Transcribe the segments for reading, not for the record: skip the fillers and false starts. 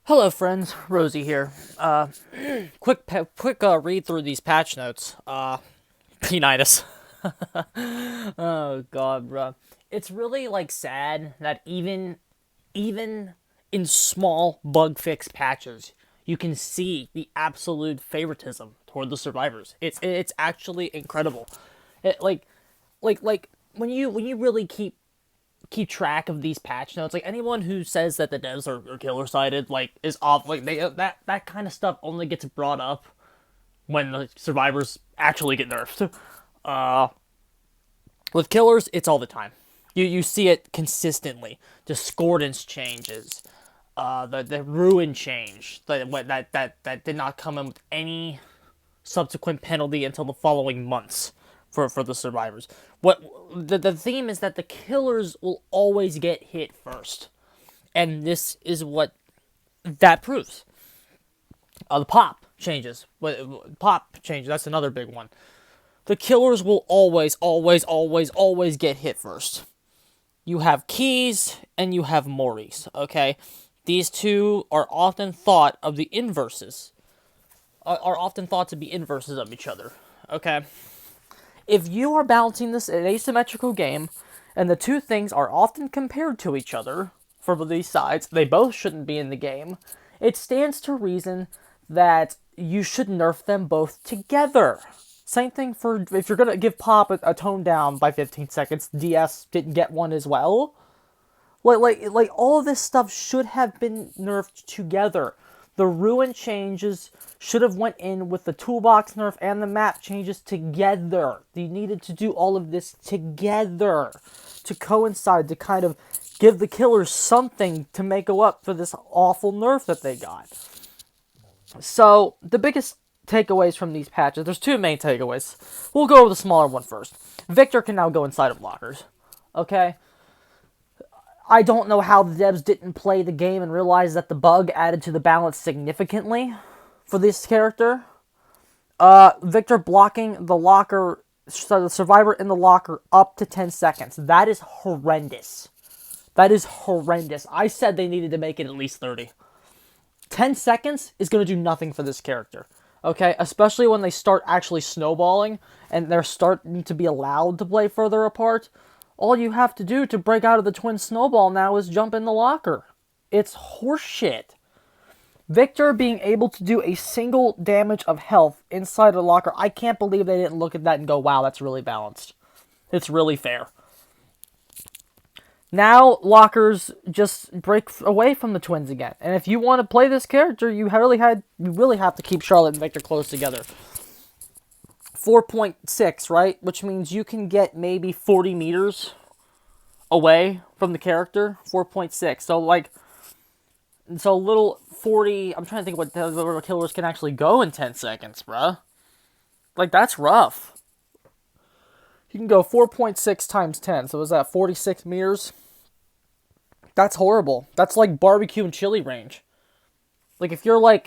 Hello, friends. Rosie here. Quick read through these patch notes. Peanitis. Oh God, bro. It's really sad that even in small bug fix patches, you can see the absolute favoritism toward the survivors. It's actually incredible. It, when you really keep track of these patch notes. Like anyone who says that the devs are killer sided, is off. Like they that kind of stuff only gets brought up when the survivors actually get nerfed. Uh, with killers, it's all the time. You see it consistently. Discordance changes. The ruin change that did not come in with any subsequent penalty until the following months for the survivors. What the theme is that the killers will always get hit first, and this is what that proves. The pop changes. Pop changes. That's another big one. The killers will always get hit first. You have keys and you have Moris. Okay, these two are often thought of the inverses. Are often thought to be inverses of each other. Okay, if you are balancing this in an asymmetrical game, and the two things are often compared to each other for these sides, they both shouldn't be in the game. It stands to reason that you should nerf them both together. Same thing for if you're gonna give Pop a tone down by 15 seconds. DS didn't get one as well. All of this stuff should have been nerfed together. The ruin changes should have went in with the toolbox nerf and the map changes together. You needed to do all of this together to coincide, to kind of give the killers something to make up for this awful nerf that they got. So, the biggest takeaways from these patches, there's two main takeaways. We'll go over the smaller one first. Victor can now go inside of lockers. Okay? I don't know how the devs didn't play the game and realize that the bug added to the balance significantly for this character. Victor blocking the locker, so the survivor in the locker up to 10 seconds. That is horrendous. That is horrendous. I said they needed to make it at least 30. 10 seconds is going to do nothing for this character. Okay? Especially when they start actually snowballing and they're starting to be allowed to play further apart. All you have to do to break out of the twin snowball now is jump in the locker. It's horseshit. Victor being able to do a single damage of health inside a locker, I can't believe they didn't look at that and go, wow, that's really balanced. It's really fair. Now, lockers just break away from the twins again. And if you want to play this character, you really have to keep Charlotte and Victor close together. 4.6, right? Which means you can get maybe 40 meters away from the character. 4.6. So little 40... I'm trying to think what the killers can actually go in 10 seconds, bruh. That's rough. You can go 4.6 times 10. So is that 46 meters? That's horrible. That's like barbecue and chili range. If you're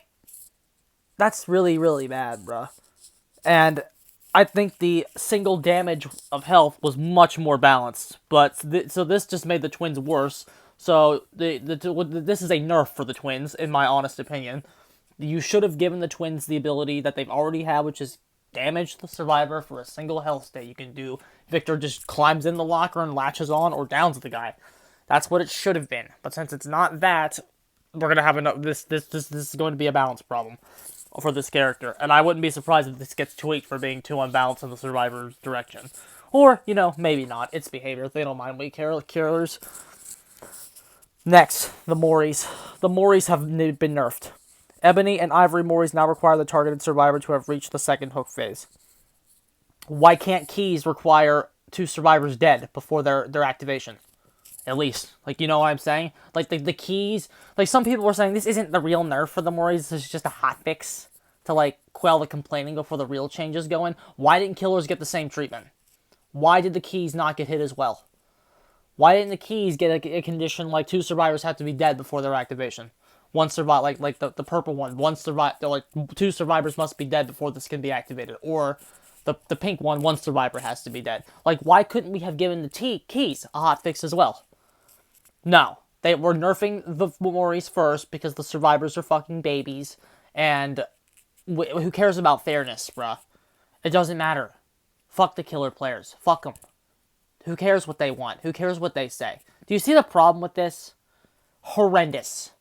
that's really, really bad, bruh. And I think the single damage of health was much more balanced, but so this just made the twins worse. So this is a nerf for the twins, in my honest opinion. You should have given the twins the ability that they've already had, which is damage the survivor for a single health state. You can do Victor just climbs in the locker and latches on or downs the guy. That's what it should have been. But since it's not that, we're gonna have this is going to be a balance problem for this character, and I wouldn't be surprised if this gets tweaked for being too unbalanced in the survivor's direction. Or, maybe not. It's behavior. They don't mind weak killers. Next, the Moris. The Moris have been nerfed. Ebony and Ivory Moris now require the targeted survivor to have reached the second hook phase. Why can't keys require two survivors dead before their activation? At least. You know what I'm saying? The keys... some people were saying this isn't the real nerf for the Moris. This is just a hotfix to, quell the complaining before the real changes go in. Why didn't killers get the same treatment? Why did the keys not get hit as well? Why didn't the keys get a condition like two survivors have to be dead before their activation? One survivor... the purple one. Two survivors must be dead before this can be activated. Or... The pink one survivor has to be dead. Why couldn't we have given the keys a hotfix as well? No, They were nerfing the Moris first because the survivors are fucking babies. And who cares about fairness, bruh? It doesn't matter. Fuck the killer players. Fuck them. Who cares what they want? Who cares what they say? Do you see the problem with this? Horrendous.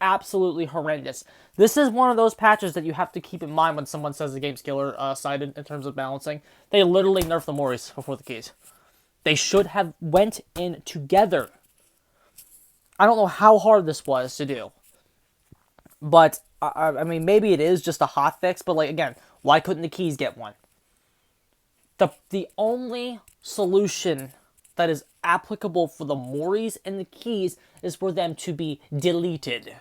Absolutely horrendous. This is one of those patches that you have to keep in mind when someone says the game's killer-sided in terms of balancing. They literally nerfed the Moris before the keys. They should have went in together. I don't know how hard this was to do. But, I mean, maybe it is just a hotfix, but, like, again, why couldn't the keys get one? The only solution that is applicable for the Moris and the keys is for them to be deleted.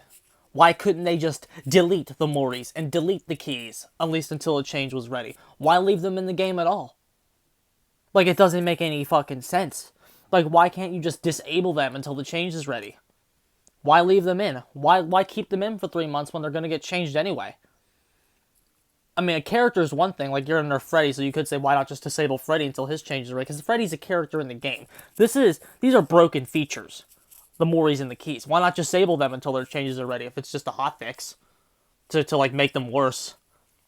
Why couldn't they just delete the Moris and delete the keys, at least until a change was ready? Why leave them in the game at all? Like, it doesn't make any fucking sense. Like, why can't you just disable them until the change is ready? Why leave them in? Why keep them in for 3 months when they're going to get changed anyway? I mean, a character is one thing. Like, you're a Nerf Freddy, so you could say, why not just disable Freddy until his change is ready? Because Freddy's a character in the game. These are broken features. The Moris and the keys. Why not disable them until their changes are ready if it's just a hotfix? To like, make them worse.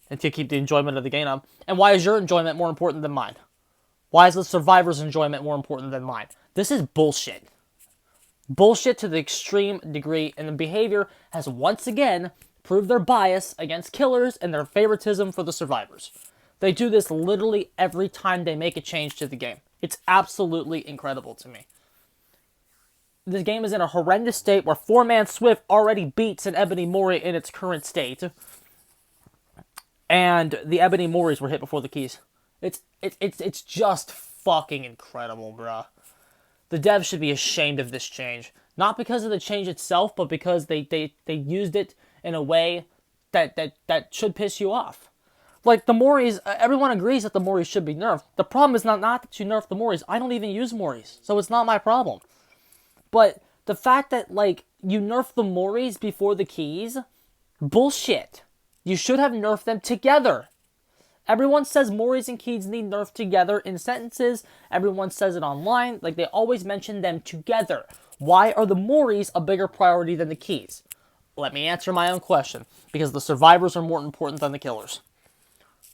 And to keep the enjoyment of the game up. And why is your enjoyment more important than mine? Why is the survivor's enjoyment more important than mine? This is bullshit. Bullshit to the extreme degree, and the behavior has once again proved their bias against killers and their favoritism for the survivors. They do this literally every time they make a change to the game. It's absolutely incredible to me. This game is in a horrendous state where 4-man Swift already beats an Ebony Mori in its current state. And the Ebony Moris were hit before the keys. It's just fucking incredible, bruh. The devs should be ashamed of this change. Not because of the change itself, but because they used it in a way that should piss you off. Like, the Moris, everyone agrees that the Moris should be nerfed. The problem is not that you nerf the Moris. I don't even use Moris, so it's not my problem. But the fact that, like, you nerf the Moris before the keys, bullshit. You should have nerfed them together. Everyone says Moris and keys need nerfed together in sentences. Everyone says it online. Like, they always mention them together. Why are the Moris a bigger priority than the keys? Let me answer my own question. Because the survivors are more important than the killers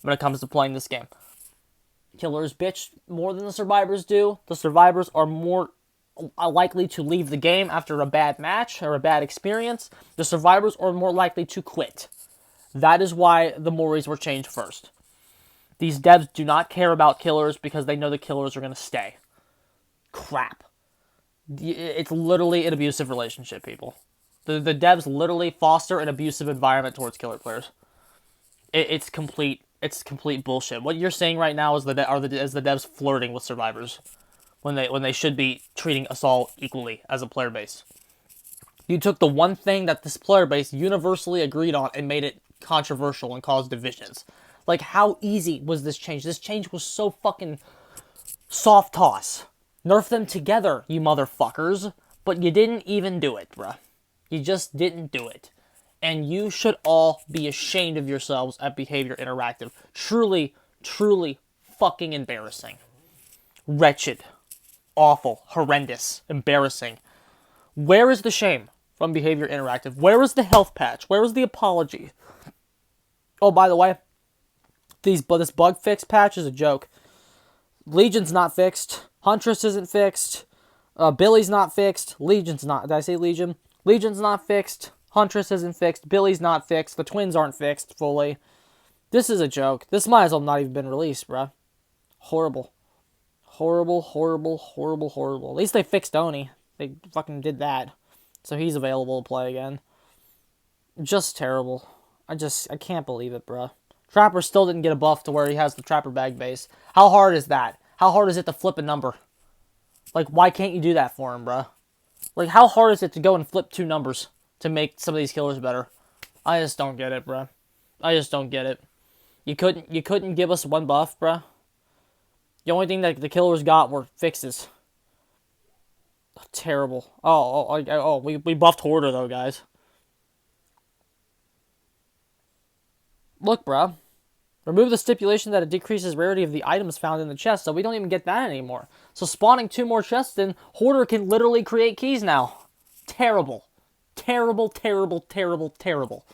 when it comes to playing this game. Killers bitch more than the survivors do. The survivors are more likely to leave the game after a bad match or a bad experience. The survivors are more likely to quit. That is why the Moris were changed first. These devs do not care about killers because they know the killers are going to stay. Crap. It's literally an abusive relationship, people. The devs literally foster an abusive environment towards killer players. It's complete bullshit. What you're saying right now is the devs flirting with survivors when they should be treating us all equally as a player base. You took the one thing that this player base universally agreed on and made it controversial and caused divisions. Like, how easy was this change? This change was so fucking soft toss. Nerf them together, you motherfuckers. But you didn't even do it, bruh. You just didn't do it. And you should all be ashamed of yourselves at Bhvr Interactive. Truly, truly fucking embarrassing. Wretched. Awful. Horrendous. Embarrassing. Where is the shame from Bhvr Interactive? Where is the health patch? Where is the apology? Oh, by the way, this bug fix patch is a joke. Legion's not fixed. Huntress isn't fixed. Billy's not fixed. Legion's not. Did I say Legion? Legion's not fixed. Huntress isn't fixed. Billy's not fixed. The twins aren't fixed fully. This is a joke. This might as well not even been released, bruh. Horrible. Horrible, horrible, horrible, horrible. At least they fixed Oni. They fucking did that. So he's available to play again. Just terrible. I can't believe it, bruh. Trapper still didn't get a buff to where he has the Trapper bag base. How hard is that? How hard is it to flip a number? Like, why can't you do that for him, bruh? Like, how hard is it to go and flip 2 numbers to make some of these killers better? I just don't get it, bruh. I just don't get it. You couldn't give us 1 buff, bruh. The only thing that the killers got were fixes. Terrible. We buffed Hoarder, though, guys. Look, bruh. Remove the stipulation that it decreases rarity of the items found in the chest, so we don't even get that anymore. So spawning 2 more chests in, Hoarder can literally create keys now. Terrible. Terrible, terrible, terrible, terrible.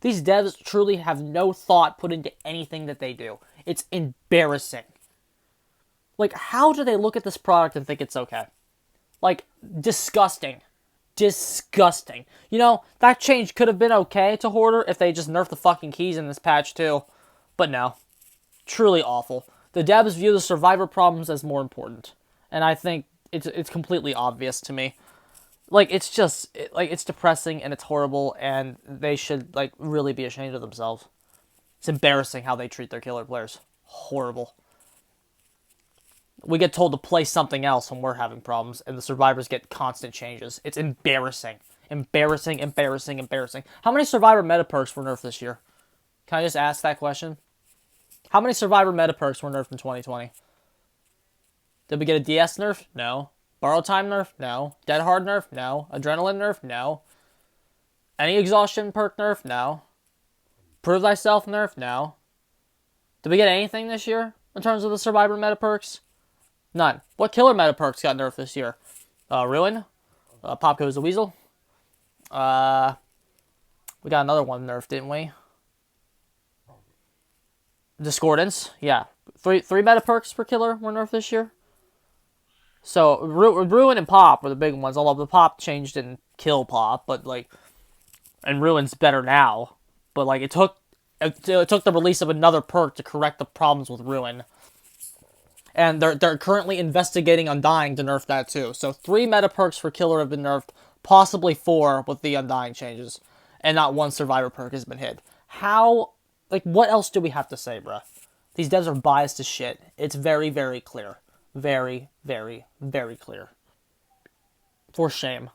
These devs truly have no thought put into anything that they do. It's embarrassing. Like, how do they look at this product and think it's okay? Like, disgusting. Disgusting. You know, that change could have been okay to Hoarder if they just nerfed the fucking keys in this patch too. But no. Truly awful. The devs view the survivor problems as more important. And I think it's completely obvious to me. Like, it's just, it's depressing and it's horrible, and they should, like, really be ashamed of themselves. It's embarrassing how they treat their killer players. Horrible. We get told to play something else when we're having problems, and the survivors get constant changes. It's embarrassing. Embarrassing, embarrassing, embarrassing. How many survivor meta perks were nerfed this year? Can I just ask that question? How many survivor meta perks were nerfed in 2020? Did we get a DS nerf? No. Borrow time nerf? No. Dead hard nerf? No. Adrenaline nerf? No. Any exhaustion perk nerf? No. Prove thyself nerf? No. Did we get anything this year in terms of the survivor meta perks? None. What killer meta perks got nerfed this year? Ruin. Pop Goes the Weasel. We got another one nerfed, didn't we? Discordance. Yeah. Three meta perks per killer were nerfed this year. So, Ruin and Pop were the big ones, although the Pop change didn't kill Pop, but, like, and Ruin's better now. But, like, it took the release of another perk to correct the problems with Ruin. And they're currently investigating Undying to nerf that, too. So, 3 meta perks for Killer have been nerfed, possibly 4 with the Undying changes. And not 1 Survivor perk has been hit. How, like, what else do we have to say, bruh? These devs are biased as shit. It's very, very clear. Very, very, very clear. For shame.